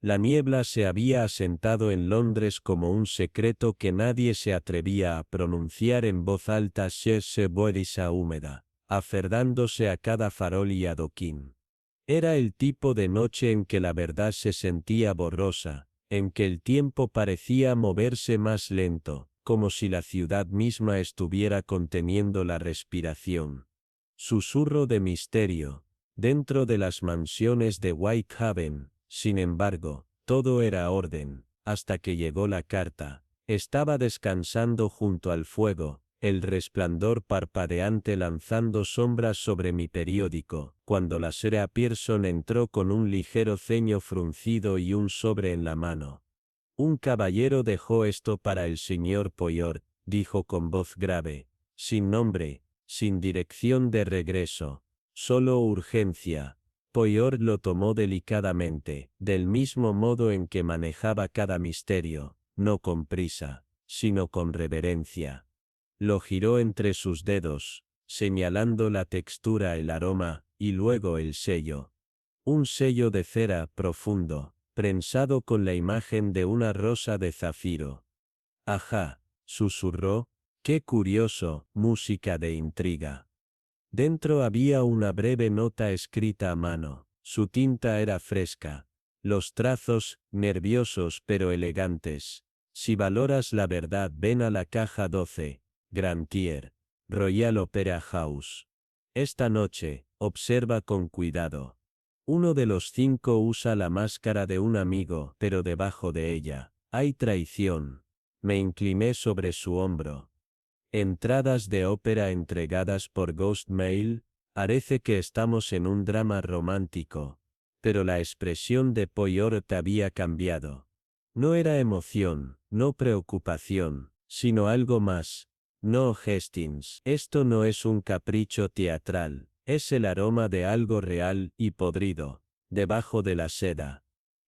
La niebla se había asentado en Londres como un secreto que nadie se atrevía a pronunciar en voz alta se brisa húmeda, aferrándose a cada farol y adoquín. Era el tipo de noche en que la verdad se sentía borrosa, en que el tiempo parecía moverse más lento, como si la ciudad misma estuviera conteniendo la respiración. Susurro de misterio. Dentro de las mansiones de Whitehaven, sin embargo, todo era orden, hasta que llegó la carta. Estaba descansando junto al fuego, el resplandor parpadeante lanzando sombras sobre mi periódico, cuando la Sra. Pearson entró con un ligero ceño fruncido y un sobre en la mano. Un caballero dejó esto para el señor Pollard, dijo con voz grave, sin nombre, sin dirección de regreso, solo urgencia. Pollard lo tomó delicadamente, del mismo modo en que manejaba cada misterio, no con prisa, sino con reverencia. Lo giró entre sus dedos, señalando la textura, el aroma, y luego el sello. Un sello de cera profundo, prensado con la imagen de una rosa de zafiro. Ajá, susurró, qué curioso, música de intriga. Dentro había una breve nota escrita a mano, su tinta era fresca. Los trazos, nerviosos pero elegantes. Si valoras la verdad, ven a la caja 12, Grantier, Royal Opera House. Esta noche, observa con cuidado. Uno de los 5 usa la máscara de un amigo, pero debajo de ella, hay traición. Me incliné sobre su hombro. Entradas de ópera entregadas por Ghost Mail, parece que estamos en un drama romántico. Pero la expresión de Pollard había cambiado. No era emoción, no preocupación, sino algo más. No, Hastings, esto no es un capricho teatral, es el aroma de algo real y podrido, debajo de la seda.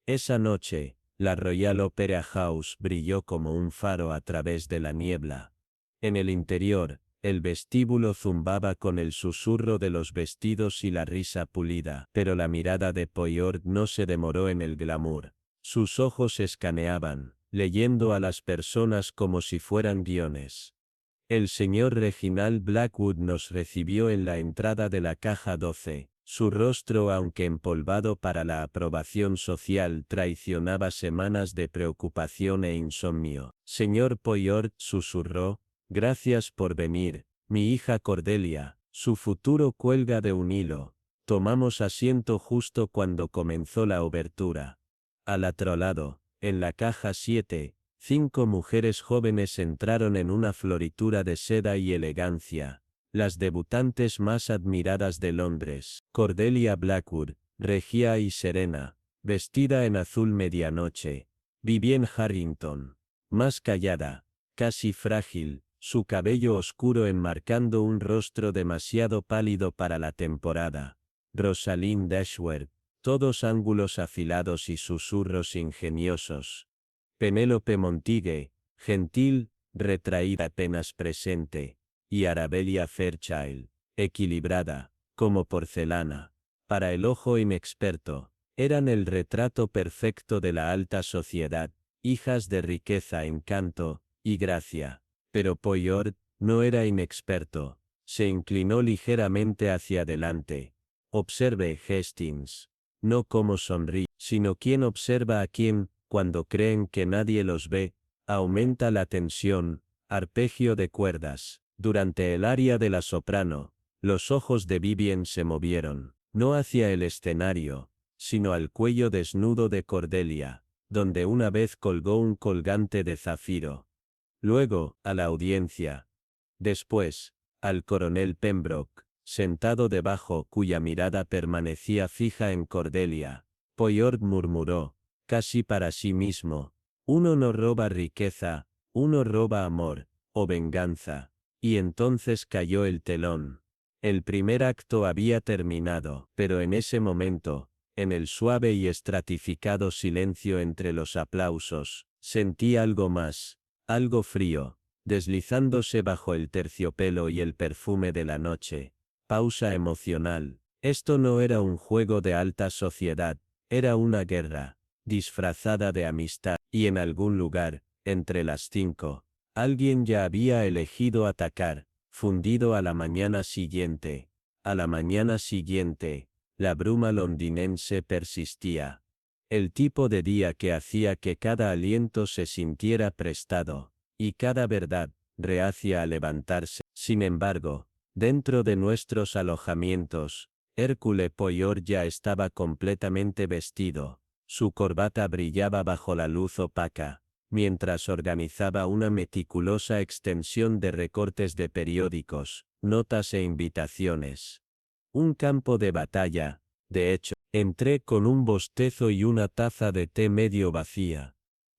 Esa noche, la Royal Opera House brilló como un faro a través de la niebla. En el interior, el vestíbulo zumbaba con el susurro de los vestidos y la risa pulida, pero la mirada de Pollard no se demoró en el glamour. Sus ojos escaneaban, leyendo a las personas como si fueran guiones. El señor Reginald Blackwood nos recibió en la entrada de la caja 12. Su rostro, aunque empolvado para la aprobación social, traicionaba semanas de preocupación e insomnio. Señor Pollard, susurró, gracias por venir, mi hija Cordelia, su futuro cuelga de un hilo. Tomamos asiento justo cuando comenzó la obertura. Al otro lado, en la caja 7, 5 mujeres jóvenes entraron en una floritura de seda y elegancia, las debutantes más admiradas de Londres. Cordelia Blackwood, regia y serena, vestida en azul medianoche. Vivienne Harrington, más callada, casi frágil, su cabello oscuro enmarcando un rostro demasiado pálido para la temporada. Rosalind Dashworth, todos ángulos afilados y susurros ingeniosos. Penélope Montague, gentil, retraída apenas presente, y Arabella Fairchild, equilibrada, como porcelana. Para el ojo inexperto, eran el retrato perfecto de la alta sociedad, hijas de riqueza, encanto y gracia. Pero Pollard no era inexperto. Se inclinó ligeramente hacia adelante. Observe, Hastings. No cómo sonríe, sino quién observa a quién, cuando creen que nadie los ve. Aumenta la tensión, arpegio de cuerdas. Durante el aria de la soprano, los ojos de Vivienne se movieron, no hacia el escenario, sino al cuello desnudo de Cordelia, donde una vez colgó un colgante de zafiro. Luego, a la audiencia. Después, al coronel Pembroke, sentado debajo, cuya mirada permanecía fija en Cordelia. Pollard murmuró, casi para sí mismo, uno no roba riqueza, uno roba amor, o venganza. Y entonces cayó el telón. El primer acto había terminado, pero en ese momento, en el suave y estratificado silencio entre los aplausos, sentí algo más, algo frío, deslizándose bajo el terciopelo y el perfume de la noche. Pausa emocional. Esto no era un juego de alta sociedad, era una guerra. disfrazada de amistad, y en algún lugar, entre las 5, alguien ya había elegido atacar, fundido a la mañana siguiente. A la mañana siguiente, la bruma londinense persistía. El tipo de día que hacía que cada aliento se sintiera prestado, y cada verdad, reacia a levantarse. Sin embargo, dentro de nuestros alojamientos, Hercule Poirot ya estaba completamente vestido. Su corbata brillaba bajo la luz opaca, mientras organizaba una meticulosa extensión de recortes de periódicos, notas e invitaciones. Un campo de batalla, de hecho. Entré con un bostezo y una taza de té medio vacía.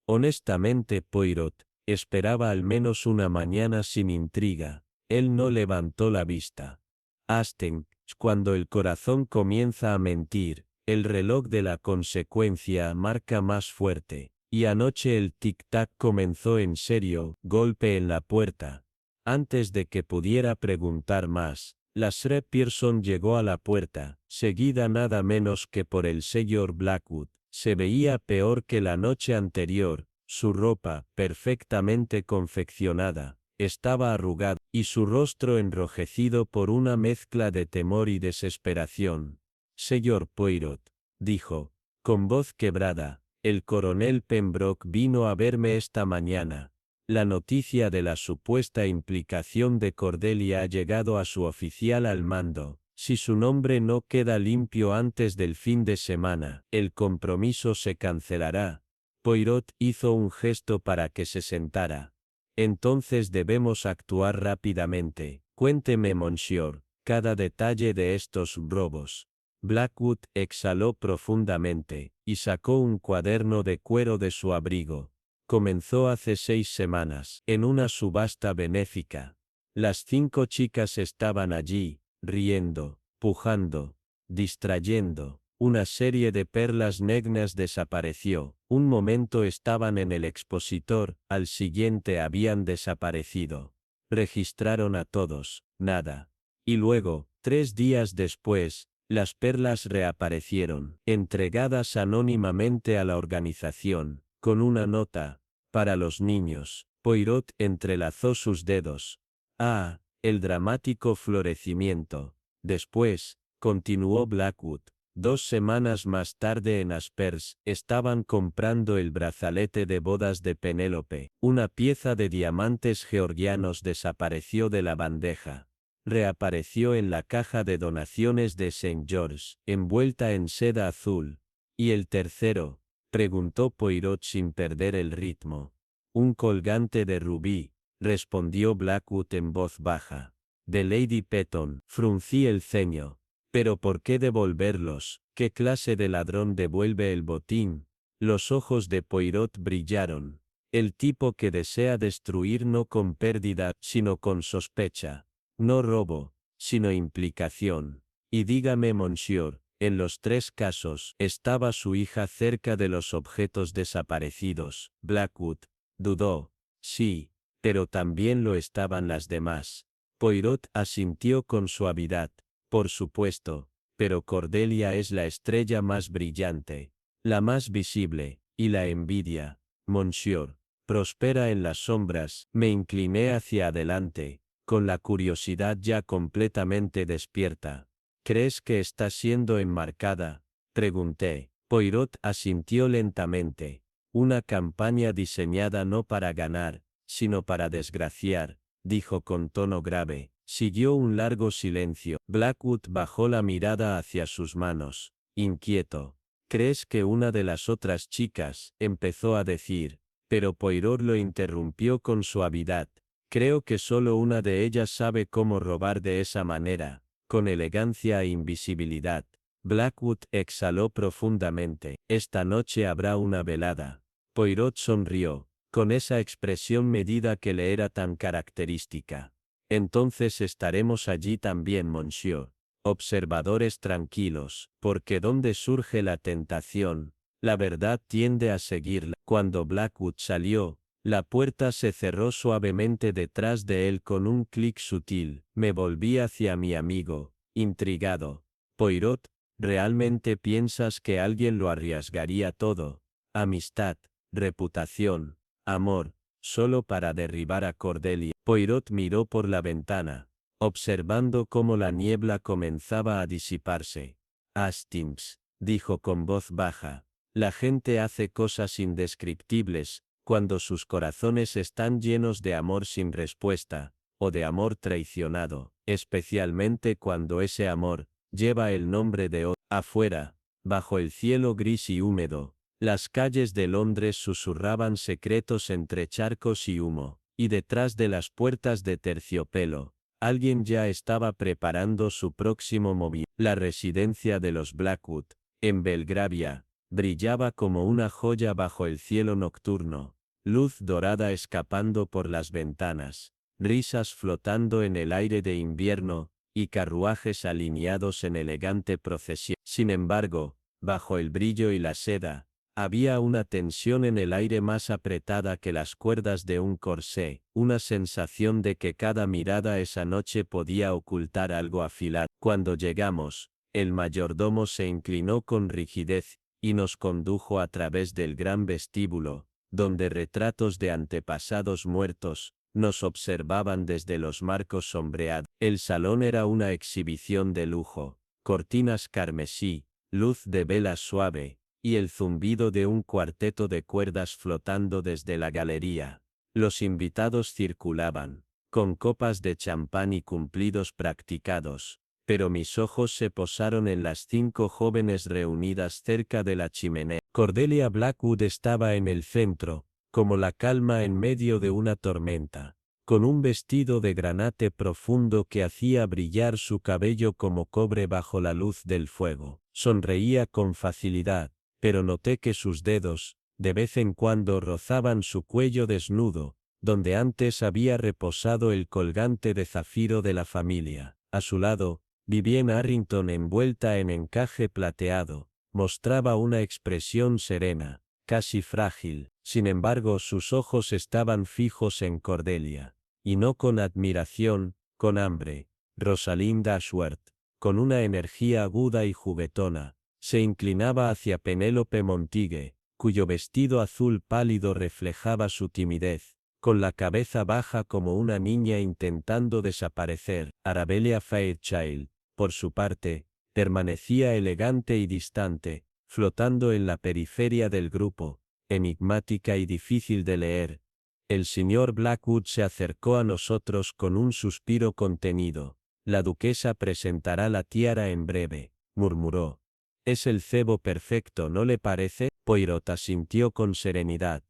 Honestamente, Poirot, esperaba al menos una mañana sin intriga. Él no levantó la vista. Hastings, cuando el corazón comienza a mentir, el reloj de la consecuencia marca más fuerte, y anoche el tic-tac comenzó en serio, golpe en la puerta. Antes de que pudiera preguntar más, la Sre Pearson llegó a la puerta, seguida nada menos que por el señor Blackwood. Se veía peor que la noche anterior, su ropa, perfectamente confeccionada, estaba arrugada, y su rostro enrojecido por una mezcla de temor y desesperación. Señor Poirot, dijo, con voz quebrada, el coronel Pembroke vino a verme esta mañana. La noticia de la supuesta implicación de Cordelia ha llegado a su oficial al mando. Si su nombre no queda limpio antes del fin de semana, el compromiso se cancelará. Poirot hizo un gesto para que se sentara. Entonces debemos actuar rápidamente. Cuénteme, monsieur, cada detalle de estos robos. Blackwood exhaló profundamente, y sacó un cuaderno de cuero de su abrigo. Comenzó hace 6 semanas, en una subasta benéfica. Las 5 chicas estaban allí, riendo, pujando, distrayendo. Una serie de perlas negras desapareció. Un momento estaban en el expositor, al siguiente habían desaparecido. Registraron a todos, nada. Y luego, 3 días después, las perlas reaparecieron, entregadas anónimamente a la organización, con una nota, para los niños. Poirot entrelazó sus dedos. Ah, el dramático florecimiento. Después, continuó Blackwood, 2 semanas más tarde en Aspers, estaban comprando el brazalete de bodas de Penélope. Una pieza de diamantes georgianos desapareció de la bandeja. Reapareció en la caja de donaciones de St. George, envuelta en seda azul. ¿Y el tercero?, preguntó Poirot sin perder el ritmo. Un colgante de rubí, respondió Blackwood en voz baja. De Lady Petton. Fruncí el ceño. ¿Pero por qué devolverlos? ¿Qué clase de ladrón devuelve el botín? Los ojos de Poirot brillaron. El tipo que desea destruir no con pérdida, sino con sospecha. No robo, sino implicación. Y dígame, monsieur, en los 3 casos, ¿estaba su hija cerca de los objetos desaparecidos? Blackwood dudó. Sí, pero también lo estaban las demás. Poirot asintió con suavidad. Por supuesto, pero Cordelia es la estrella más brillante, la más visible, y la envidia, monsieur, prospera en las sombras. Me incliné hacia adelante, con la curiosidad ya completamente despierta. ¿Crees que está siendo enmarcada?, pregunté. Poirot asintió lentamente. Una campaña diseñada no para ganar, sino para desgraciar, dijo con tono grave. Siguió un largo silencio. Blackwood bajó la mirada hacia sus manos, inquieto. ¿Crees que una de las otras chicas?, empezó a decir, pero Poirot lo interrumpió con suavidad. Creo que solo una de ellas sabe cómo robar de esa manera, con elegancia e invisibilidad. Blackwood exhaló profundamente. Esta noche habrá una velada. Poirot sonrió, con esa expresión medida que le era tan característica. Entonces estaremos allí también, monsieur. Observadores tranquilos, porque donde surge la tentación, la verdad tiende a seguirla. Cuando Blackwood salió, la puerta se cerró suavemente detrás de él con un clic sutil. Me volví hacia mi amigo, intrigado. Poirot, ¿realmente piensas que alguien lo arriesgaría todo? amistad, reputación, amor, solo para derribar a Cordelia. Poirot miró por la ventana, observando cómo la niebla comenzaba a disiparse. Hastings, dijo con voz baja, la gente hace cosas indescriptibles, cuando sus corazones están llenos de amor sin respuesta, o de amor traicionado, especialmente cuando ese amor lleva el nombre de otro. Afuera, bajo el cielo gris y húmedo, las calles de Londres susurraban secretos entre charcos y humo, y detrás de las puertas de terciopelo, alguien ya estaba preparando su próximo movimiento. La residencia de los Blackwood, en Belgravia, brillaba como una joya bajo el cielo nocturno, luz dorada escapando por las ventanas, risas flotando en el aire de invierno, y carruajes alineados en elegante procesión. Sin embargo, bajo el brillo y la seda, había una tensión en el aire más apretada que las cuerdas de un corsé, una sensación de que cada mirada esa noche podía ocultar algo afilado. Cuando llegamos, el mayordomo se inclinó con rigidez, y nos condujo a través del gran vestíbulo, donde retratos de antepasados muertos nos observaban desde los marcos sombreados. El salón era una exhibición de lujo, cortinas carmesí, luz de vela suave, y el zumbido de un cuarteto de cuerdas flotando desde la galería. Los invitados circulaban, con copas de champán y cumplidos practicados, pero mis ojos se posaron en las 5 jóvenes reunidas cerca de la chimenea. Cordelia Blackwood estaba en el centro, como la calma en medio de una tormenta, con un vestido de granate profundo que hacía brillar su cabello como cobre bajo la luz del fuego. Sonreía con facilidad, pero noté que sus dedos, de vez en cuando rozaban su cuello desnudo, donde antes había reposado el colgante de zafiro de la familia. A su lado, Vivienne Harrington, envuelta en encaje plateado, mostraba una expresión serena, casi frágil. Sin embargo, sus ojos estaban fijos en Cordelia, y no con admiración, con hambre. Rosalind Ashworth, con una energía aguda y juguetona, se inclinaba hacia Penélope Montague, cuyo vestido azul pálido reflejaba su timidez, con la cabeza baja como una niña intentando desaparecer. Arabella Fairchild, por su parte, permanecía elegante y distante, flotando en la periferia del grupo, enigmática y difícil de leer. El señor Blackwood se acercó a nosotros con un suspiro contenido. La duquesa presentará la tiara en breve, murmuró. Es el cebo perfecto, ¿no le parece? Poirot asintió con serenidad.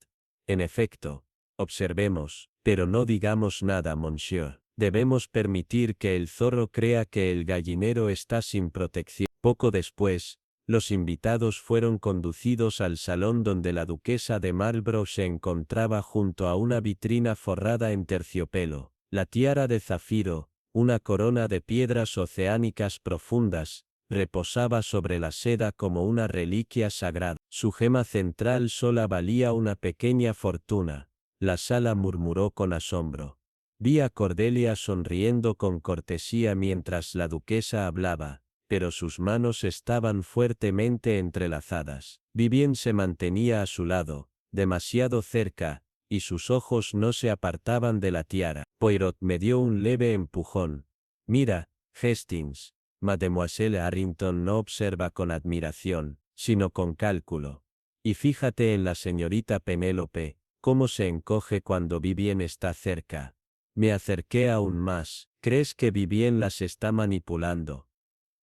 En efecto, observemos, pero no digamos nada, monsieur. Debemos permitir que el zorro crea que el gallinero está sin protección. Poco después, los invitados fueron conducidos al salón donde la duquesa de Marlborough se encontraba junto a una vitrina forrada en terciopelo. La tiara de zafiro, una corona de piedras oceánicas profundas, reposaba sobre la seda como una reliquia sagrada. Su gema central sola valía una pequeña fortuna. La sala murmuró con asombro. Vi a Cordelia sonriendo con cortesía mientras la duquesa hablaba, pero sus manos estaban fuertemente entrelazadas. Vivienne se mantenía a su lado, demasiado cerca, y sus ojos no se apartaban de la tiara. Poirot me dio un leve empujón. Mira, Hastings, Mademoiselle Harrington no observa con admiración, sino con cálculo. Y fíjate en la señorita Penélope, cómo se encoge cuando Vivienne está cerca. Me acerqué aún más. ¿Crees que Vivienne las está manipulando?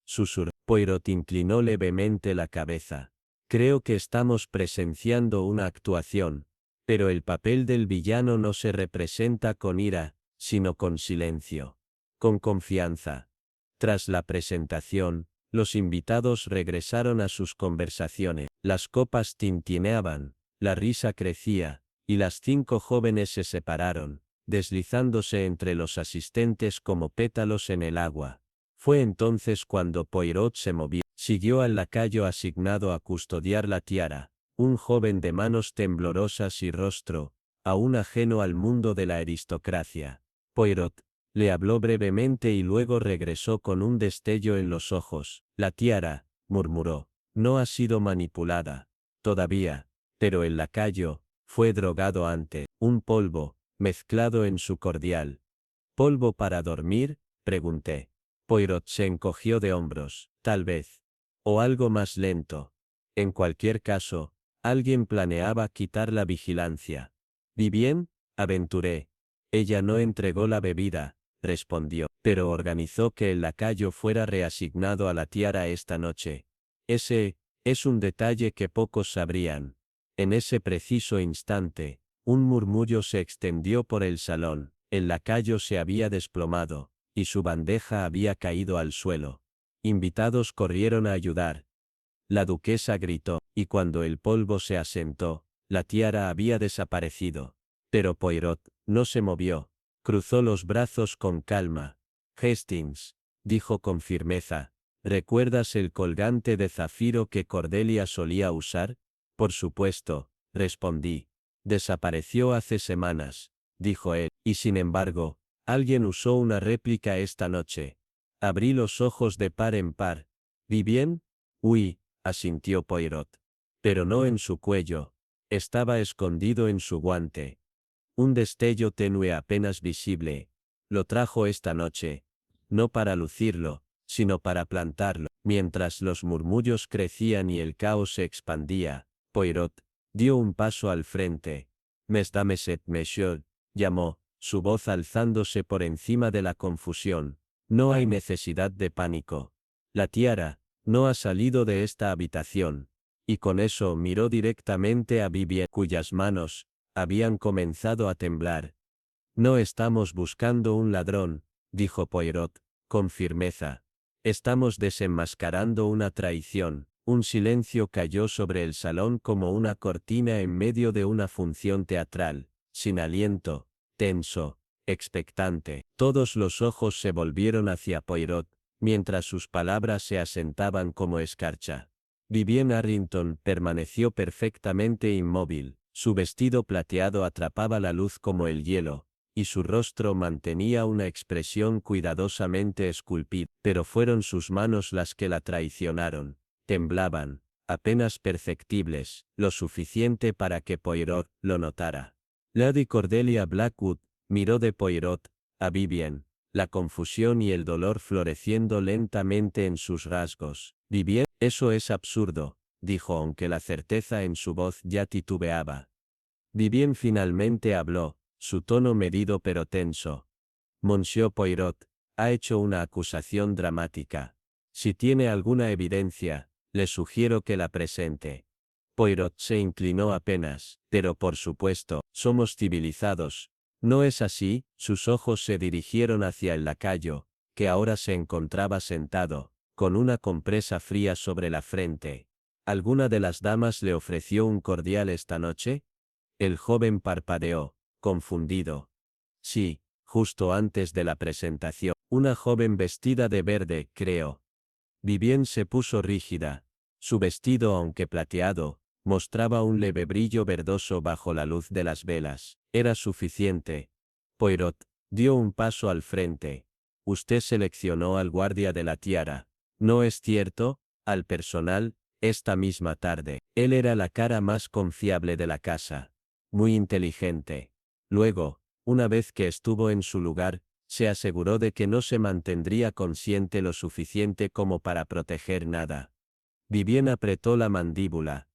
Susurró. Poirot inclinó levemente la cabeza. Creo que estamos presenciando una actuación, pero el papel del villano no se representa con ira, sino con silencio. Con confianza. Tras la presentación, los invitados regresaron a sus conversaciones. Las copas tintineaban, la risa crecía, y las 5 jóvenes se separaron, deslizándose entre los asistentes como pétalos en el agua. Fue entonces cuando Poirot se movió. Siguió al lacayo asignado a custodiar la tiara, un joven de manos temblorosas y rostro, aún ajeno al mundo de la aristocracia. Poirot le habló brevemente y luego regresó con un destello en los ojos. La tiara, murmuró, no ha sido manipulada. Todavía. Pero el lacayo fue drogado antes. Un polvo, mezclado en su cordial. ¿Polvo para dormir?, pregunté. Poirot se encogió de hombros. Tal vez. O algo más lento. En cualquier caso, alguien planeaba quitar la vigilancia. «Bien», aventuré. Ella no entregó la bebida, respondió, pero organizó que el lacayo fuera reasignado a la tiara esta noche. Ese es un detalle que pocos sabrían. En ese preciso instante, un murmullo se extendió por el salón. El lacayo se había desplomado, y su bandeja había caído al suelo. Invitados corrieron a ayudar. La duquesa gritó, y cuando el polvo se asentó, la tiara había desaparecido. Pero Poirot no se movió. Cruzó los brazos con calma. «Hastings», dijo con firmeza, «¿recuerdas el colgante de zafiro que Cordelia solía usar?» «Por supuesto», respondí. «Desapareció hace semanas», dijo él, «y sin embargo, alguien usó una réplica esta noche». Abrí los ojos de par en par. «¿Vi bien?» «Oui», asintió Poirot. «Pero no en su cuello. Estaba escondido en su guante. Un destello tenue apenas visible. Lo trajo esta noche. No para lucirlo, sino para plantarlo». Mientras los murmullos crecían y el caos se expandía, Poirot dio un paso al frente. «Mesdames et messieurs», llamó, su voz alzándose por encima de la confusión. «No hay necesidad de pánico. La tiara no ha salido de esta habitación». Y con eso miró directamente a Vivien, cuyas manos habían comenzado a temblar. «No estamos buscando un ladrón», dijo Poirot, con firmeza. «Estamos desenmascarando una traición». Un silencio cayó sobre el salón como una cortina en medio de una función teatral, sin aliento, tenso, expectante. Todos los ojos se volvieron hacia Poirot, mientras sus palabras se asentaban como escarcha. Vivien Arrington permaneció perfectamente inmóvil. Su vestido plateado atrapaba la luz como el hielo, y su rostro mantenía una expresión cuidadosamente esculpida. Pero fueron sus manos las que la traicionaron. Temblaban, apenas perceptibles, lo suficiente para que Poirot lo notara. Lady Cordelia Blackwood miró de Poirot a Vivien, la confusión y el dolor floreciendo lentamente en sus rasgos. «Vivien, eso es absurdo», dijo, aunque la certeza en su voz ya titubeaba. Vivien finalmente habló, su tono medido pero tenso. «Monsieur Poirot ha hecho una acusación dramática. Si tiene alguna evidencia, le sugiero que la presente». Poirot se inclinó apenas. «Pero por supuesto, somos civilizados. ¿No es así?» Sus ojos se dirigieron hacia el lacayo, que ahora se encontraba sentado, con una compresa fría sobre la frente. «¿Alguna de las damas le ofreció un cordial esta noche?» El joven parpadeó, confundido. «Sí, justo antes de la presentación. Una joven vestida de verde, creo». Vivien se puso rígida. Su vestido, aunque plateado, mostraba un leve brillo verdoso bajo la luz de las velas. Era suficiente. Poirot dio un paso al frente. «Usted seleccionó al guardia de la tiara, ¿no es cierto?». «Al personal, esta misma tarde». Él era la cara más confiable de la casa. Muy inteligente. Luego, una vez que estuvo en su lugar, se aseguró de que no se mantendría consciente lo suficiente como para proteger nada. Vivien apretó la mandíbula.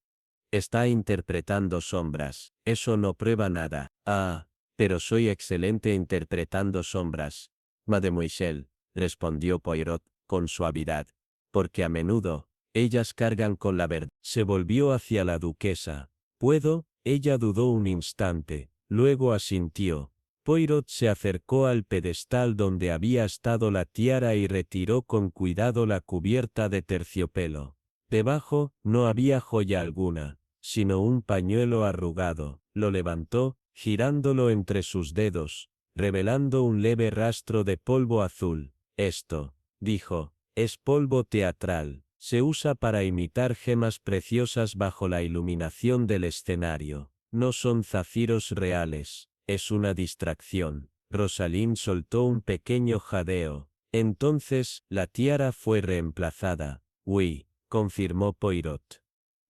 «Está interpretando sombras. Eso no prueba nada». «Ah, pero soy excelente interpretando sombras, mademoiselle», respondió Poirot, con suavidad. «Porque a menudo, ellas cargan con la verdad». Se volvió hacia la duquesa. «¿Puedo?». Ella dudó un instante, luego asintió. Poirot se acercó al pedestal donde había estado la tiara y retiró con cuidado la cubierta de terciopelo. Debajo, no había joya alguna, sino un pañuelo arrugado. Lo levantó, girándolo entre sus dedos, revelando un leve rastro de polvo azul. «Esto», dijo, «es polvo teatral. Se usa para imitar gemas preciosas bajo la iluminación del escenario. No son zafiros reales. Es una distracción». Rosalind soltó un pequeño jadeo. «Entonces, la tiara fue reemplazada». «Oui», confirmó Poirot.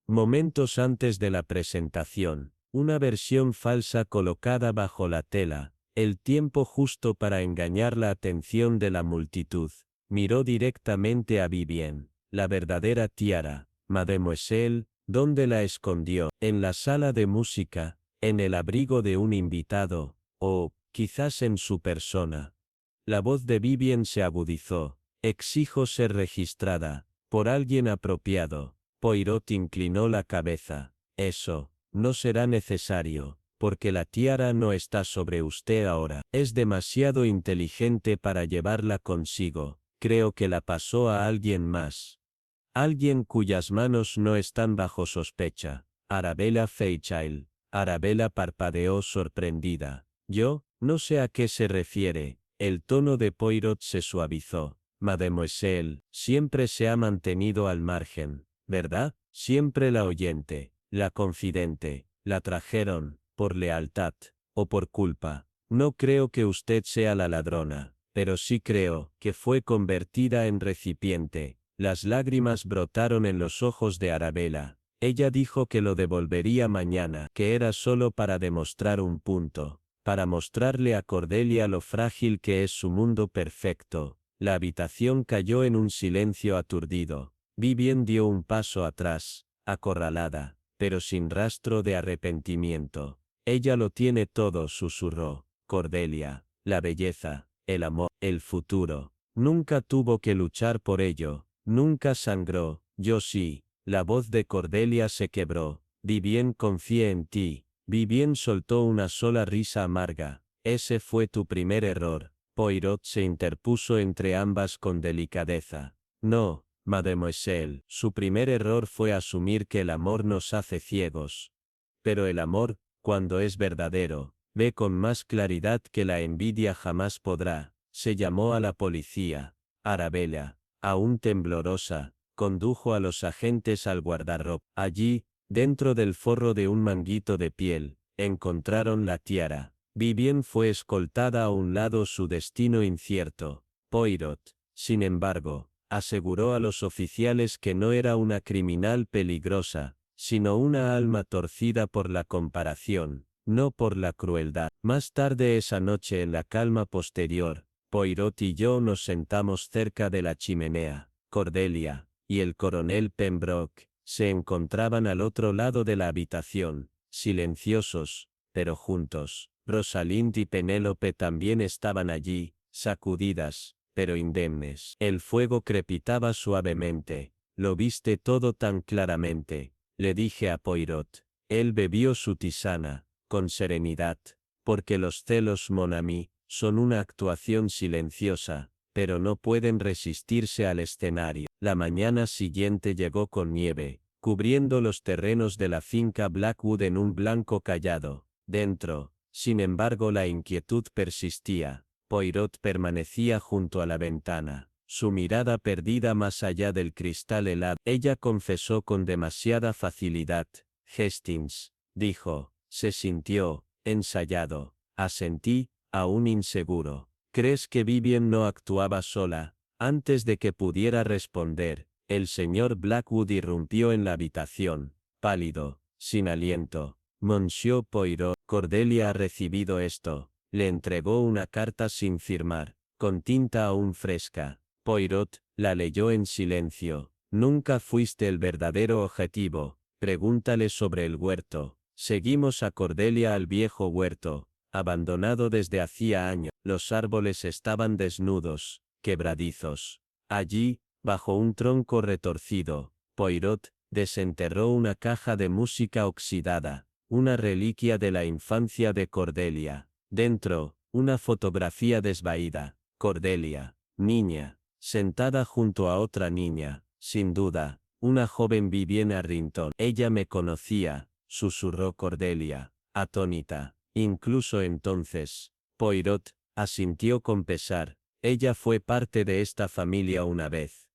Momentos antes de la presentación, una versión falsa colocada bajo la tela, el tiempo justo para engañar la atención de la multitud. Miró directamente a Vivien. La verdadera tiara, Mademoiselle, ¿dónde la escondió? ¿En la sala de música? ¿En el abrigo de un invitado? ¿O, quizás en su persona? La voz de Vivien se agudizó. Exijo ser registrada, por alguien apropiado. Poirot inclinó la cabeza. Eso, no será necesario, porque la tiara no está sobre usted ahora. Es demasiado inteligente para llevarla consigo. Creo que la pasó a alguien más. Alguien cuyas manos no están bajo sospecha. Arabella Fairchild. Arabella parpadeó sorprendida. Yo, no sé a qué se refiere. El tono de Poirot se suavizó. Mademoiselle, siempre se ha mantenido al margen, ¿verdad? Siempre la oyente, la confidente, la trajeron, por lealtad, o por culpa. No creo que usted sea la ladrona, pero sí creo que fue convertida en recipiente. Las lágrimas brotaron en los ojos de Arabella. Ella dijo que lo devolvería mañana, que era solo para demostrar un punto, para mostrarle a Cordelia lo frágil que es su mundo perfecto. La habitación cayó en un silencio aturdido. Vivien dio un paso atrás, acorralada, pero sin rastro de arrepentimiento. Ella lo tiene todo, susurró. Cordelia, la belleza, el amor, el futuro. Nunca tuvo que luchar por ello. Nunca sangró, yo sí. La voz de Cordelia se quebró. Vivien confía en ti. Vivien soltó una sola risa amarga. Ese fue tu primer error. Poirot se interpuso entre ambas con delicadeza. No, mademoiselle, su primer error fue asumir que el amor nos hace ciegos. Pero el amor, cuando es verdadero, ve con más claridad que la envidia jamás podrá. Se llamó a la policía. Arabella, aún temblorosa, condujo a los agentes al guardarropa. Allí, dentro del forro de un manguito de piel, encontraron la tiara. Vivien fue escoltada a un lado, su destino incierto. Poirot, sin embargo, aseguró a los oficiales que no era una criminal peligrosa, sino una alma torcida por la comparación, no por la crueldad. Más tarde esa noche, en la calma posterior, Poirot y yo nos sentamos cerca de la chimenea. Cordelia y el coronel Pembroke se encontraban al otro lado de la habitación, silenciosos, pero juntos. Rosalind y Penélope también estaban allí, sacudidas, pero indemnes. El fuego crepitaba suavemente. Lo viste todo tan claramente, le dije a Poirot. Él bebió su tisana, con serenidad, porque los celos, mon ami, son una actuación silenciosa, pero no pueden resistirse al escenario. La mañana siguiente llegó con nieve, cubriendo los terrenos de la finca Blackwood en un blanco callado. Dentro, sin embargo, la inquietud persistía. Poirot permanecía junto a la ventana, su mirada perdida más allá del cristal helado. Ella confesó con demasiada facilidad. Hastings, dijo, se sintió, ensayado. Asentí, aún inseguro. ¿Crees que Vivien no actuaba sola? Antes de que pudiera responder, el señor Blackwood irrumpió en la habitación, pálido, sin aliento. Monsieur Poirot, Cordelia ha recibido esto. Le entregó una carta sin firmar, con tinta aún fresca. Poirot la leyó en silencio. Nunca fuiste el verdadero objetivo. Pregúntale sobre el huerto. Seguimos a Cordelia al viejo huerto, abandonado desde hacía años. Los árboles estaban desnudos, quebradizos. Allí, bajo un tronco retorcido, Poirot desenterró una caja de música oxidada, una reliquia de la infancia de Cordelia. Dentro, una fotografía desvaída. Cordelia, niña, sentada junto a otra niña, sin duda, una joven Vivien Arrington. Ella me conocía, susurró Cordelia, atónita. Incluso entonces, Poirot asintió con pesar. Ella fue parte de esta familia una vez.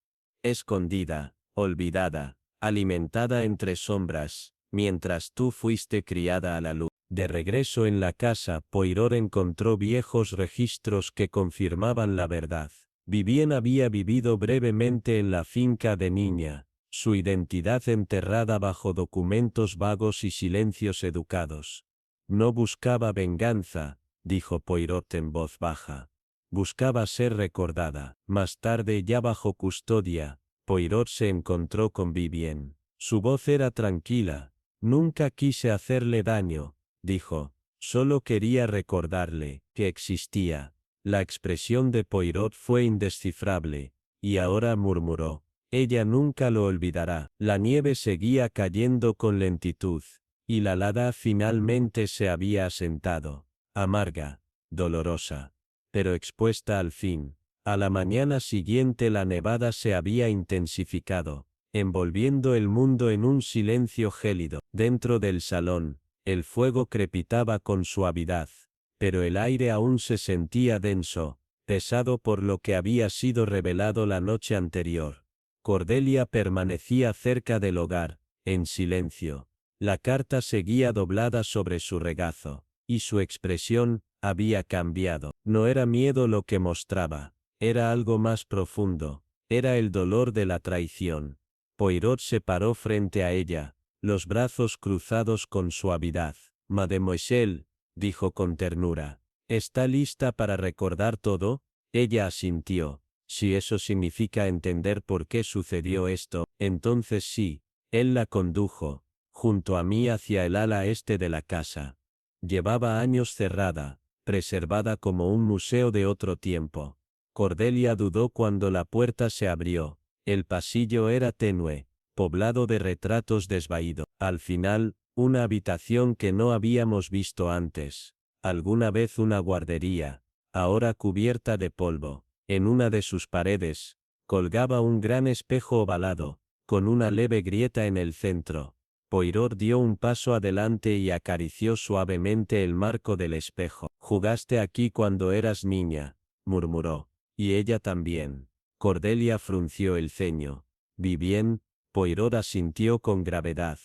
Escondida, olvidada, alimentada entre sombras, mientras tú fuiste criada a la luz. De regreso en la casa, Poirot encontró viejos registros que confirmaban la verdad. Vivien había vivido brevemente en la finca de niña. su identidad enterrada bajo documentos vagos y silencios educados. No buscaba venganza, dijo Poirot en voz baja. Buscaba ser recordada. Más tarde, ya bajo custodia, Poirot se encontró con Vivien. Su voz era tranquila. Nunca quise hacerle daño, dijo. Solo quería recordarle que existía. La expresión de Poirot fue indescifrable, y ahora murmuró. Ella nunca lo olvidará. La nieve seguía cayendo con lentitud, y la helada finalmente se había asentado, amarga, dolorosa, pero expuesta al fin. A la mañana siguiente la nevada se había intensificado, envolviendo el mundo en un silencio gélido. Dentro del salón, el fuego crepitaba con suavidad, pero el aire aún se sentía denso, pesado por lo que había sido revelado la noche anterior. Cordelia permanecía cerca del hogar, en silencio. La carta seguía doblada sobre su regazo, y su expresión había cambiado. No era miedo lo que mostraba, era algo más profundo, era el dolor de la traición. Poirot se paró frente a ella, los brazos cruzados con suavidad. Mademoiselle, dijo con ternura, ¿está lista para recordar todo? Ella asintió. Si eso significa entender por qué sucedió esto, entonces sí. Él la condujo, junto a mí hacia el ala este de la casa. Llevaba años cerrada, preservada como un museo de otro tiempo. Cordelia dudó cuando la puerta se abrió. El pasillo era tenue, poblado de retratos desvaídos. Al final, una habitación que no habíamos visto antes. Alguna vez una guardería, ahora cubierta de polvo. En una de sus paredes, colgaba un gran espejo ovalado, con una leve grieta en el centro. Poirot dio un paso adelante y acarició suavemente el marco del espejo. «Jugaste aquí cuando eras niña», murmuró. «Y ella también». Cordelia frunció el ceño. «Vivien», Poirot asintió con gravedad.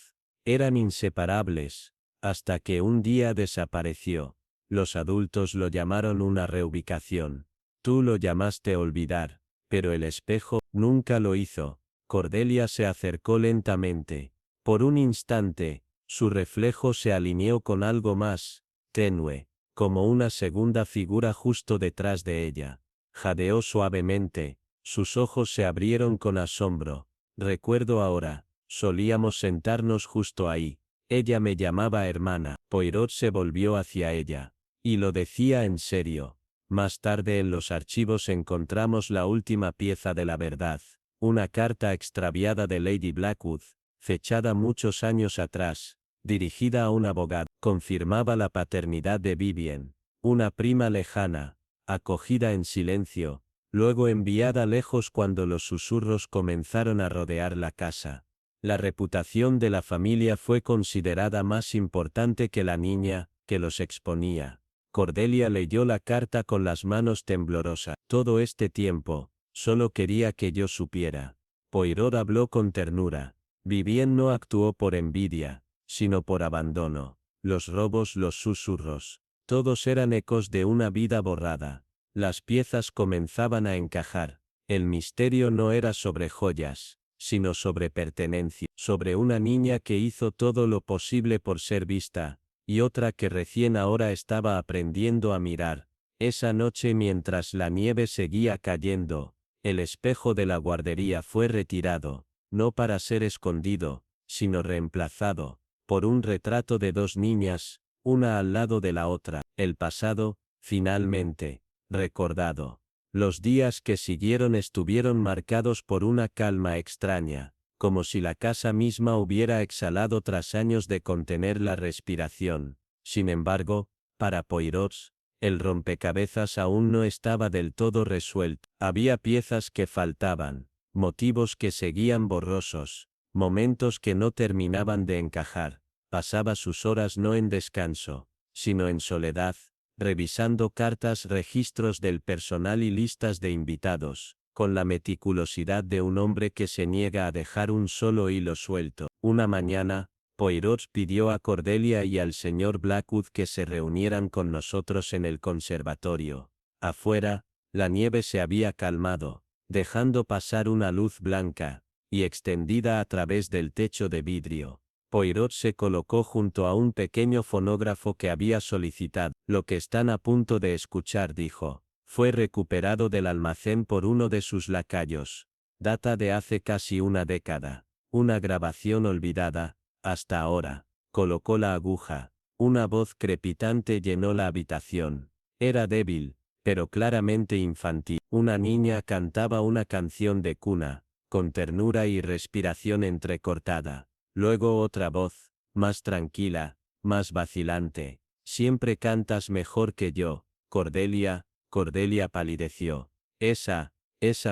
Eran inseparables, hasta que un día desapareció. Los adultos lo llamaron una reubicación. Tú lo llamaste olvidar, pero el espejo nunca lo hizo. Cordelia se acercó lentamente. Por un instante, su reflejo se alineó con algo más tenue, como una segunda figura justo detrás de ella. Jadeó suavemente, sus ojos se abrieron con asombro. Recuerdo ahora, solíamos sentarnos justo ahí. Ella me llamaba hermana. Poirot se volvió hacia ella. Y lo decía en serio. Más tarde en los archivos encontramos la última pieza de la verdad, una carta extraviada de Lady Blackwood, fechada muchos años atrás, dirigida a un abogado. Confirmaba la paternidad de Vivien, una prima lejana, acogida en silencio, luego enviada lejos cuando los susurros comenzaron a rodear la casa. La reputación de la familia fue considerada más importante que la niña, que los exponía. Cordelia leyó la carta con las manos temblorosas. Todo este tiempo, solo quería que yo supiera. Poirot habló con ternura. Vivien no actuó por envidia, sino por abandono. Los robos, los susurros, todos eran ecos de una vida borrada. Las piezas comenzaban a encajar. El misterio no era sobre joyas, sino sobre pertenencia, sobre una niña que hizo todo lo posible por ser vista, y otra que recién ahora estaba aprendiendo a mirar. Esa noche mientras la nieve seguía cayendo, el espejo de la guardería fue retirado, no para ser escondido, sino reemplazado, por un retrato de dos niñas, una al lado de la otra. El pasado, finalmente, recordado. Los días que siguieron estuvieron marcados por una calma extraña, como si la casa misma hubiera exhalado tras años de contener la respiración. Sin embargo, para Poirot, el rompecabezas aún no estaba del todo resuelto. Había piezas que faltaban, motivos que seguían borrosos, momentos que no terminaban de encajar. Pasaba sus horas no en descanso, sino en soledad, revisando cartas, registros del personal y listas de invitados, con la meticulosidad de un hombre que se niega a dejar un solo hilo suelto. Una mañana, Poirot pidió a Cordelia y al señor Blackwood que se reunieran con nosotros en el conservatorio. Afuera, la nieve se había calmado, dejando pasar una luz blanca, y extendida a través del techo de vidrio. Poirot se colocó junto a un pequeño fonógrafo que había solicitado. Lo que están a punto de escuchar, dijo, fue recuperado del almacén por uno de sus lacayos. Data de hace casi una década. Una grabación olvidada, hasta ahora. Colocó la aguja. Una voz crepitante llenó la habitación. Era débil, pero claramente infantil. Una niña cantaba una canción de cuna, con ternura y respiración entrecortada. Luego otra voz, más tranquila, más vacilante. Siempre cantas mejor que yo, Cordelia. Cordelia palideció. Esa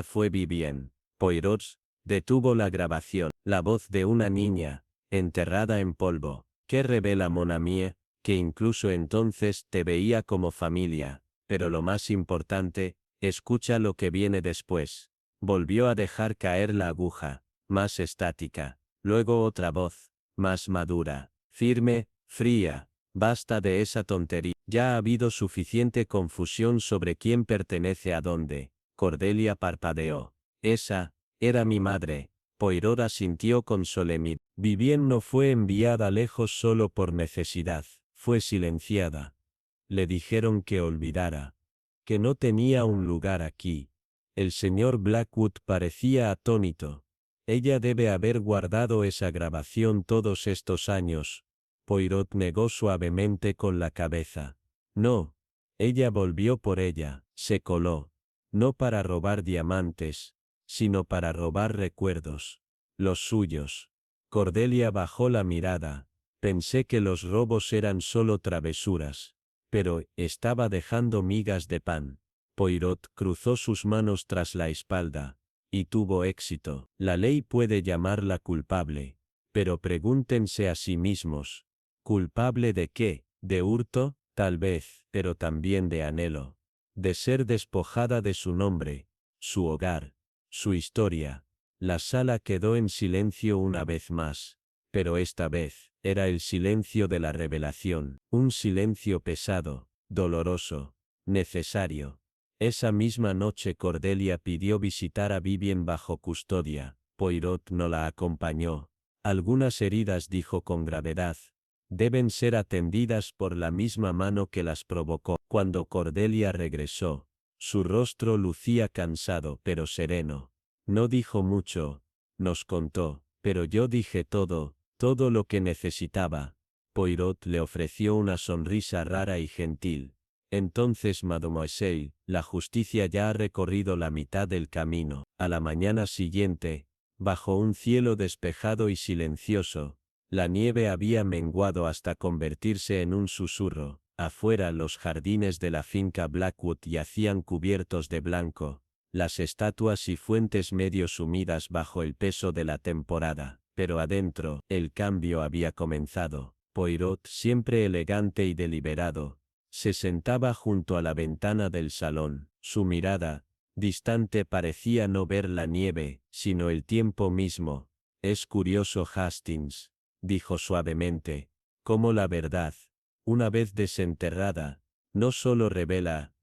fue Vivien. Poirot detuvo la grabación. La voz de una niña, enterrada en polvo, que revela, mon ami, que incluso entonces te veía como familia. Pero lo más importante, escucha lo que viene después. Volvió a dejar caer la aguja, más estática. Luego otra voz, más madura, firme, fría. Basta de esa tontería. Ya ha habido suficiente confusión sobre quién pertenece a dónde. Cordelia parpadeó. Esa era mi madre. Poirot asintió con solemnidad. Vivien no fue enviada lejos solo por necesidad. Fue silenciada. Le dijeron que olvidara. Que no tenía un lugar aquí. El señor Blackwood parecía atónito. Ella debe haber guardado esa grabación todos estos años. Poirot negó suavemente con la cabeza. No. Ella volvió por ella, se coló. No para robar diamantes, sino para robar recuerdos. Los suyos. Cordelia bajó la mirada. Pensé que los robos eran solo travesuras. Pero estaba dejando migas de pan. Poirot cruzó sus manos tras la espalda. Y tuvo éxito. La ley puede llamarla culpable. Pero pregúntense a sí mismos. ¿Culpable de qué? ¿De hurto? Tal vez, pero también de anhelo. De ser despojada de su nombre, su hogar, su historia. La sala quedó en silencio una vez más. Pero esta vez, era el silencio de la revelación, un silencio pesado, doloroso, necesario. Esa misma noche Cordelia pidió visitar a Vivien bajo custodia. Poirot no la acompañó. Algunas heridas, dijo con gravedad, deben ser atendidas por la misma mano que las provocó. Cuando Cordelia regresó, su rostro lucía cansado pero sereno. No dijo mucho, nos contó, pero yo dije todo lo que necesitaba. Poirot le ofreció una sonrisa rara y gentil. Entonces, mademoiselle, la justicia ya ha recorrido la mitad del camino. A la mañana siguiente, bajo un cielo despejado y silencioso, la nieve había menguado hasta convertirse en un susurro. Afuera los jardines de la finca Blackwood yacían cubiertos de blanco, las estatuas y fuentes medio sumidas bajo el peso de la temporada. Pero adentro, el cambio había comenzado. Poirot, siempre elegante y deliberado, se sentaba junto a la ventana del salón. Su mirada, distante, parecía no ver la nieve, sino el tiempo mismo. Es curioso, Hastings, dijo suavemente, cómo la verdad, una vez desenterrada, no solo revela,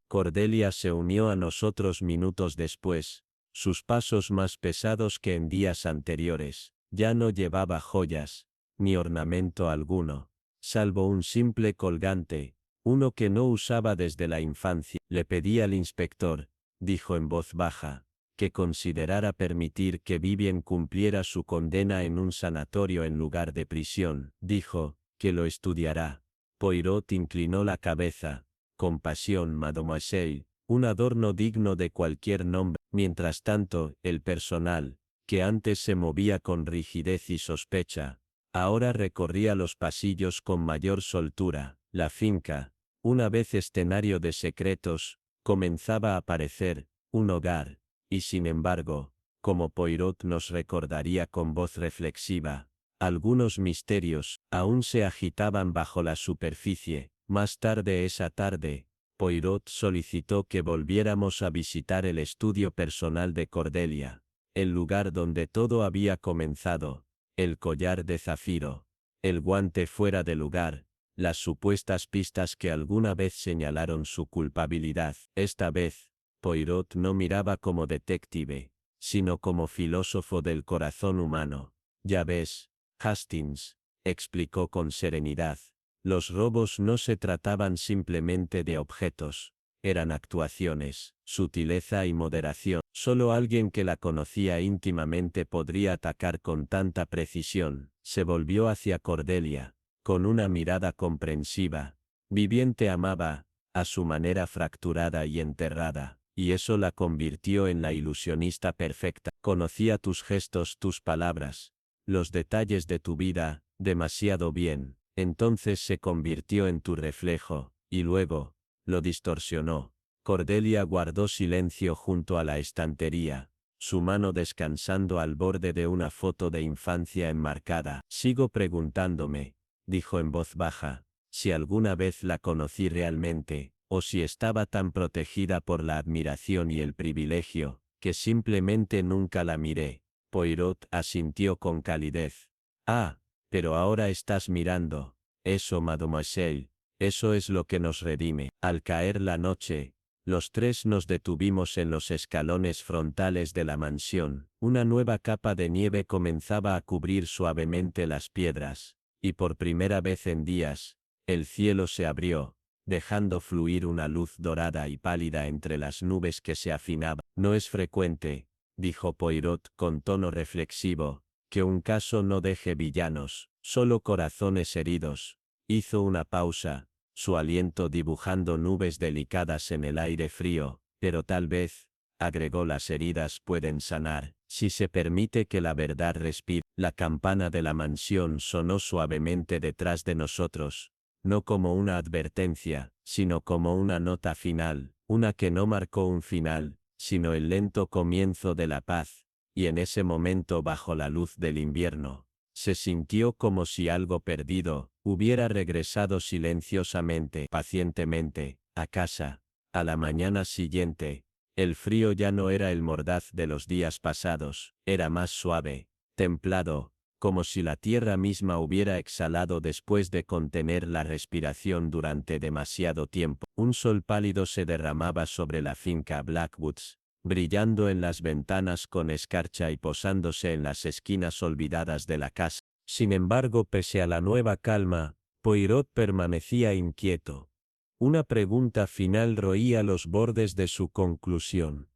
Cordelia se unió a nosotros minutos después, sus pasos más pesados que en días anteriores. Ya no llevaba joyas, ni ornamento alguno, salvo un simple colgante, uno que no usaba desde la infancia. Le pedí al inspector, dijo en voz baja, que considerara permitir que Vivien cumpliera su condena en un sanatorio en lugar de prisión. Dijo, que lo estudiará. Poirot inclinó la cabeza. Compasión, mademoiselle, un adorno digno de cualquier nombre. Mientras tanto, el personal, que antes se movía con rigidez y sospecha, ahora recorría los pasillos con mayor soltura. La finca, una vez escenario de secretos, comenzaba a parecer un hogar, y sin embargo, como Poirot nos recordaría con voz reflexiva, algunos misterios aún se agitaban bajo la superficie. Más tarde esa tarde, Poirot solicitó que volviéramos a visitar el estudio personal de Cordelia, el lugar donde todo había comenzado, el collar de zafiro, el guante fuera de lugar, las supuestas pistas que alguna vez señalaron su culpabilidad. Esta vez, Poirot no miraba como detective, sino como filósofo del corazón humano. Ya ves, Hastings, explicó con serenidad, los robos no se trataban simplemente de objetos, eran actuaciones, sutileza y moderación. Solo alguien que la conocía íntimamente podría atacar con tanta precisión. Se volvió hacia Cordelia, con una mirada comprensiva. Vivien te amaba, a su manera fracturada y enterrada, y eso la convirtió en la ilusionista perfecta. Conocía tus gestos, tus palabras, los detalles de tu vida, demasiado bien. Entonces se convirtió en tu reflejo, y luego, lo distorsionó. Cordelia guardó silencio junto a la estantería, su mano descansando al borde de una foto de infancia enmarcada. Sigo preguntándome, dijo en voz baja, si alguna vez la conocí realmente, o si estaba tan protegida por la admiración y el privilegio, que simplemente nunca la miré. Poirot asintió con calidez. Ah, pero ahora estás mirando. Eso, mademoiselle, eso es lo que nos redime. Al caer la noche, los tres nos detuvimos en los escalones frontales de la mansión. Una nueva capa de nieve comenzaba a cubrir suavemente las piedras, y por primera vez en días, el cielo se abrió, dejando fluir una luz dorada y pálida entre las nubes que se afinaban. No es frecuente, dijo Poirot con tono reflexivo, que un caso no deje villanos, solo corazones heridos. Hizo una pausa, su aliento dibujando nubes delicadas en el aire frío, pero tal vez, agregó, las heridas pueden sanar, si se permite que la verdad respire. La campana de la mansión sonó suavemente detrás de nosotros, no como una advertencia, sino como una nota final, una que no marcó un final, sino el lento comienzo de la paz, y en ese momento bajo la luz del invierno, se sintió como si algo perdido, hubiera regresado silenciosamente, pacientemente, a casa. A la mañana siguiente, el frío ya no era el mordaz de los días pasados, era más suave, templado, como si la tierra misma hubiera exhalado después de contener la respiración durante demasiado tiempo. Un sol pálido se derramaba sobre la finca Blackwoods, brillando en las ventanas con escarcha y posándose en las esquinas olvidadas de la casa. Sin embargo, pese a la nueva calma, Poirot permanecía inquieto. Una pregunta final roía los bordes de su conclusión.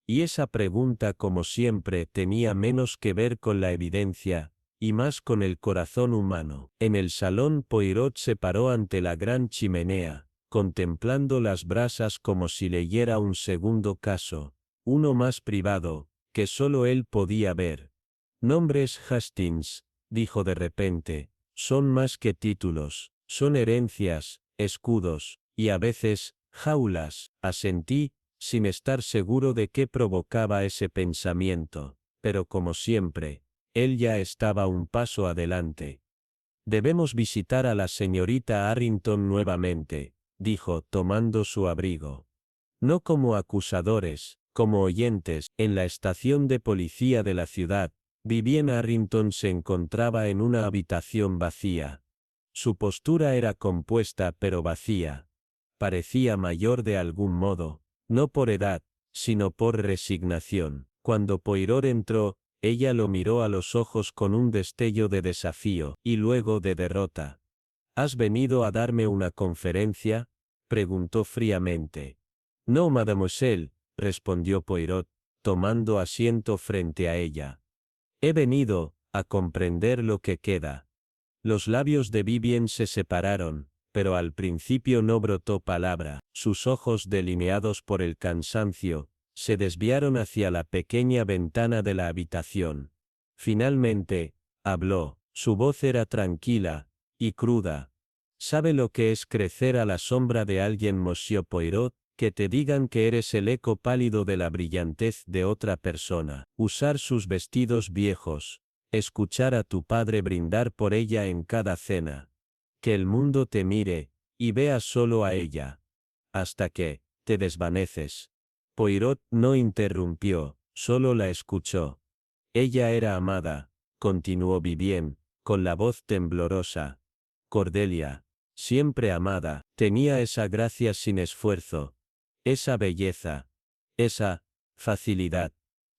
Y esa pregunta, como siempre, tenía menos que ver con la evidencia, y más con el corazón humano. En el salón Poirot se paró ante la gran chimenea, contemplando las brasas como si leyera un segundo caso, uno más privado, que solo él podía ver. Nombres Hastings, dijo de repente, son más que títulos, son herencias, escudos, y a veces, jaulas. Asentí, sin estar seguro de qué provocaba ese pensamiento, pero como siempre, él ya estaba un paso adelante. Debemos visitar a la señorita Arrington nuevamente, dijo, tomando su abrigo. No como acusadores, como oyentes. En la estación de policía de la ciudad, Vivien Arrington se encontraba en una habitación vacía. Su postura era compuesta pero vacía. Parecía mayor de algún modo, no por edad, sino por resignación. Cuando Poirot entró, ella lo miró a los ojos con un destello de desafío, y luego de derrota. ¿Has venido a darme una conferencia?, preguntó fríamente. No, mademoiselle, respondió Poirot, tomando asiento frente a ella. He venido a comprender lo que queda. Los labios de Vivien se separaron, pero al principio no brotó palabra. Sus ojos, delineados por el cansancio, se desviaron hacia la pequeña ventana de la habitación. Finalmente, habló. Su voz era tranquila y cruda. ¿Sabe lo que es crecer a la sombra de alguien, Monsieur Poirot? Que te digan que eres el eco pálido de la brillantez de otra persona. Usar sus vestidos viejos. Escuchar a tu padre brindar por ella en cada cena. Que el mundo te mire, y veas solo a ella. Hasta que, te desvaneces. Poirot no interrumpió, solo la escuchó. Ella era amada, continuó Vivien, con la voz temblorosa. Cordelia, siempre amada, tenía esa gracia sin esfuerzo, esa belleza, esa facilidad.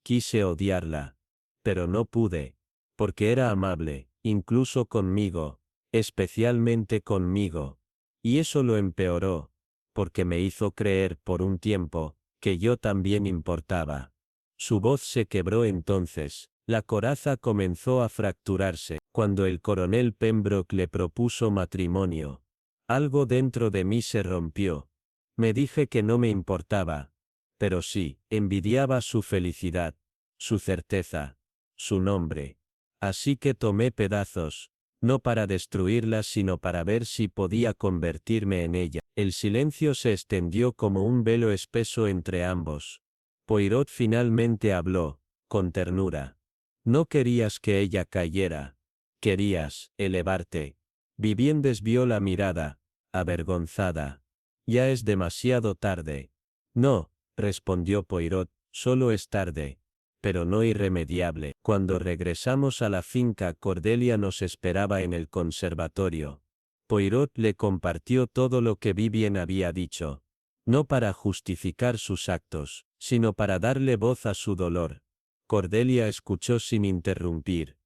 Quise odiarla. Pero no pude. Porque era amable, incluso conmigo, especialmente conmigo. Y eso lo empeoró, porque me hizo creer por un tiempo, que yo también importaba. Su voz se quebró entonces, la coraza comenzó a fracturarse, cuando el coronel Pembroke le propuso matrimonio. Algo dentro de mí se rompió. Me dije que no me importaba. Pero sí, envidiaba su felicidad, su certeza, su nombre. Así que tomé pedazos, no para destruirla sino para ver si podía convertirme en ella. El silencio se extendió como un velo espeso entre ambos. Poirot finalmente habló, con ternura. No querías que ella cayera. Querías elevarte. Vivien desvió la mirada, avergonzada. Ya es demasiado tarde. No, respondió Poirot, solo es tarde. Pero no irremediable. Cuando regresamos a la finca, Cordelia nos esperaba en el conservatorio. Poirot le compartió todo lo que Vivien había dicho. No para justificar sus actos, sino para darle voz a su dolor. Cordelia escuchó sin interrumpir.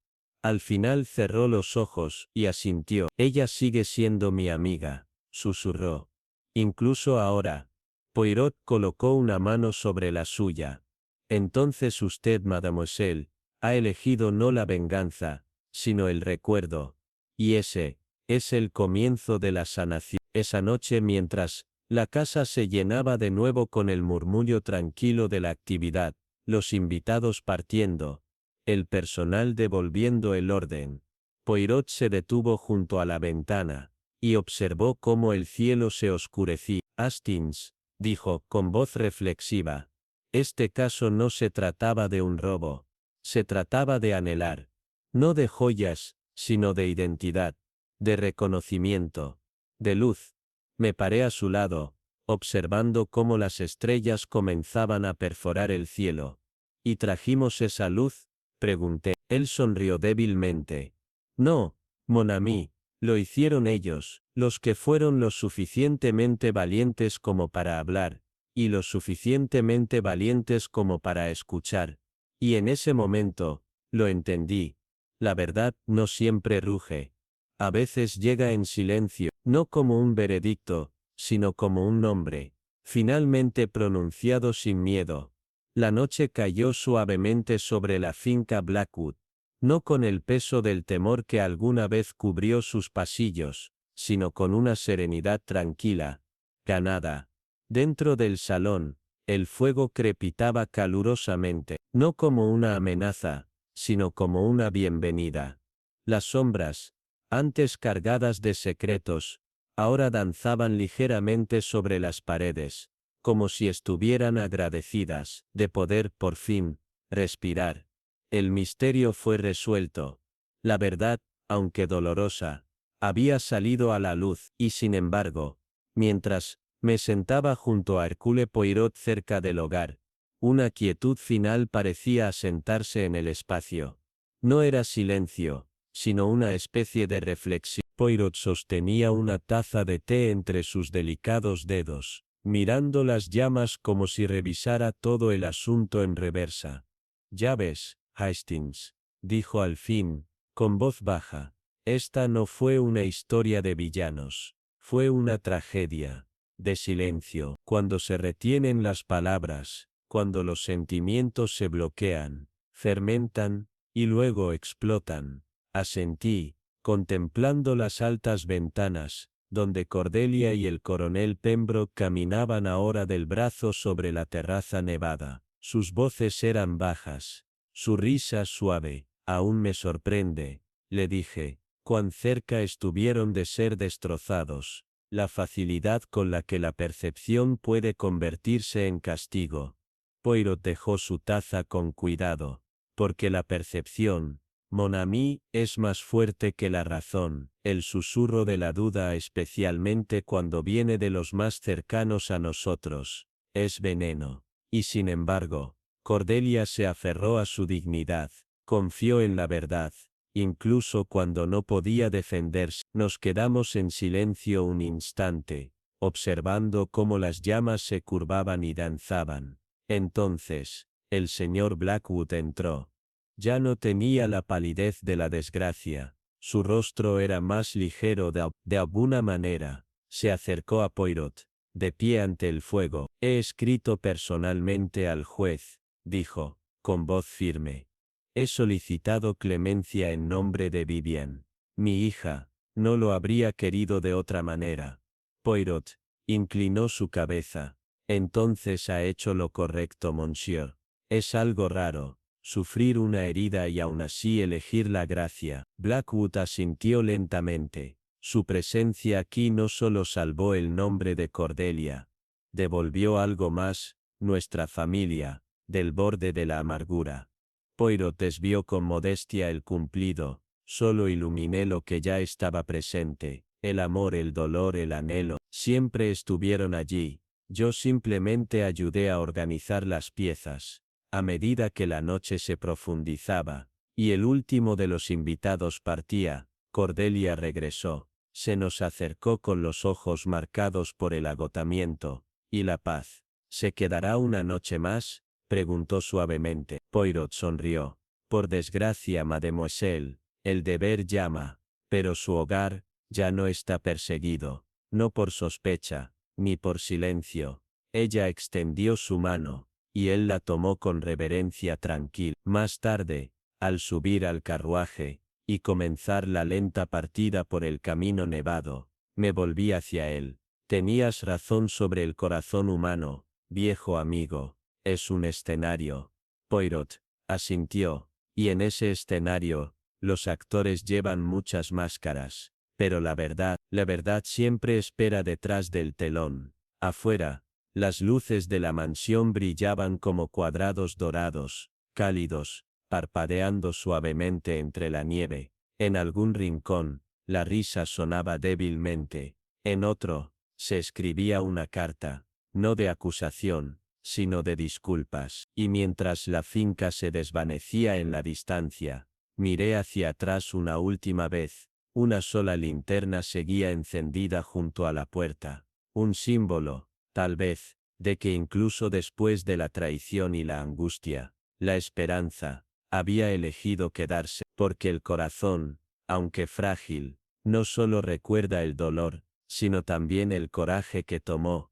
Al final cerró los ojos y asintió. Ella sigue siendo mi amiga, susurró. Incluso ahora. Poirot colocó una mano sobre la suya. Entonces usted, mademoiselle, ha elegido no la venganza, sino el recuerdo. Y ese es el comienzo de la sanación. Esa noche, mientras la casa se llenaba de nuevo con el murmullo tranquilo de la actividad, los invitados partiendo, el personal devolviendo el orden, Poirot se detuvo junto a la ventana, y observó cómo el cielo se oscurecía. Hastings, dijo, con voz reflexiva, este caso no se trataba de un robo, se trataba de anhelar, no de joyas, sino de identidad, de reconocimiento, de luz. Me paré a su lado, observando cómo las estrellas comenzaban a perforar el cielo. ¿Y trajimos esa luz?, pregunté. Él sonrió débilmente. No, mon ami, lo hicieron ellos, los que fueron lo suficientemente valientes como para hablar, y lo suficientemente valientes como para escuchar. Y en ese momento, lo entendí. La verdad no siempre ruge. A veces llega en silencio, no como un veredicto, sino como un nombre, finalmente pronunciado sin miedo. La noche cayó suavemente sobre la finca Blackwood, no con el peso del temor que alguna vez cubrió sus pasillos, sino con una serenidad tranquila, ganada. Dentro del salón, el fuego crepitaba calurosamente, no como una amenaza, sino como una bienvenida. Las sombras, antes cargadas de secretos, ahora danzaban ligeramente sobre las paredes, como si estuvieran agradecidas de poder, por fin, respirar. El misterio fue resuelto. La verdad, aunque dolorosa, había salido a la luz, y sin embargo, mientras me sentaba junto a Hercule Poirot cerca del hogar, una quietud final parecía asentarse en el espacio. No era silencio, sino una especie de reflexión. Poirot sostenía una taza de té entre sus delicados dedos, mirando las llamas como si revisara todo el asunto en reversa. Ya ves, Hastings, dijo al fin, con voz baja, esta no fue una historia de villanos, fue una tragedia, de silencio, cuando se retienen las palabras, cuando los sentimientos se bloquean, fermentan, y luego explotan. Asentí, contemplando las altas ventanas, donde Cordelia y el coronel Pembroke caminaban ahora del brazo sobre la terraza nevada. Sus voces eran bajas, su risa suave. Aún me sorprende, le dije, cuán cerca estuvieron de ser destrozados, la facilidad con la que la percepción puede convertirse en castigo. Poirot dejó su taza con cuidado, porque la percepción, mon ami, es más fuerte que la razón, el susurro de la duda, especialmente cuando viene de los más cercanos a nosotros, es veneno. Y sin embargo, Cordelia se aferró a su dignidad, confió en la verdad, incluso cuando no podía defenderse. Nos quedamos en silencio un instante, observando cómo las llamas se curvaban y danzaban. Entonces, El señor Blackwood entró. Ya no tenía la palidez de la desgracia. Su rostro era más ligero de alguna manera. Se acercó a Poirot, de pie ante el fuego. He escrito personalmente al juez, dijo, con voz firme. He solicitado clemencia en nombre de Vivian. Mi hija, no lo habría querido de otra manera. Poirot inclinó su cabeza. Entonces ha hecho lo correcto, monsieur. Es algo raro, sufrir una herida y aún así elegir la gracia. Blackwood asintió lentamente. Su presencia aquí no solo salvó el nombre de Cordelia, devolvió algo más, nuestra familia, del borde de la amargura. Poirot desvió con modestia el cumplido, solo iluminé lo que ya estaba presente, el amor, el dolor, el anhelo, siempre estuvieron allí, yo simplemente ayudé a organizar las piezas. A medida que la noche se profundizaba, y el último de los invitados partía, Cordelia regresó, se nos acercó con los ojos marcados por el agotamiento, y la paz. ¿Se quedará una noche más?, preguntó suavemente. Poirot sonrió. Por desgracia, mademoiselle, el deber llama, pero su hogar, ya no está perseguido, no por sospecha, ni por silencio. Ella extendió su mano, y él la tomó con reverencia tranquila. Más tarde, al subir al carruaje, y comenzar la lenta partida por el camino nevado, me volví hacia él. Tenías razón sobre el corazón humano, viejo amigo, es un escenario. Poirot asintió, y en ese escenario, los actores llevan muchas máscaras, pero la verdad siempre espera detrás del telón. Afuera, las luces de la mansión brillaban como cuadrados dorados, cálidos, parpadeando suavemente entre la nieve. En algún rincón, la risa sonaba débilmente. En otro, se escribía una carta, no de acusación, sino de disculpas. Y mientras la finca se desvanecía en la distancia, miré hacia atrás una última vez. Una sola linterna seguía encendida junto a la puerta. Un símbolo, tal vez, de que incluso después de la traición y la angustia, la esperanza, había elegido quedarse, porque el corazón, aunque frágil, no solo recuerda el dolor, sino también el coraje que tomó,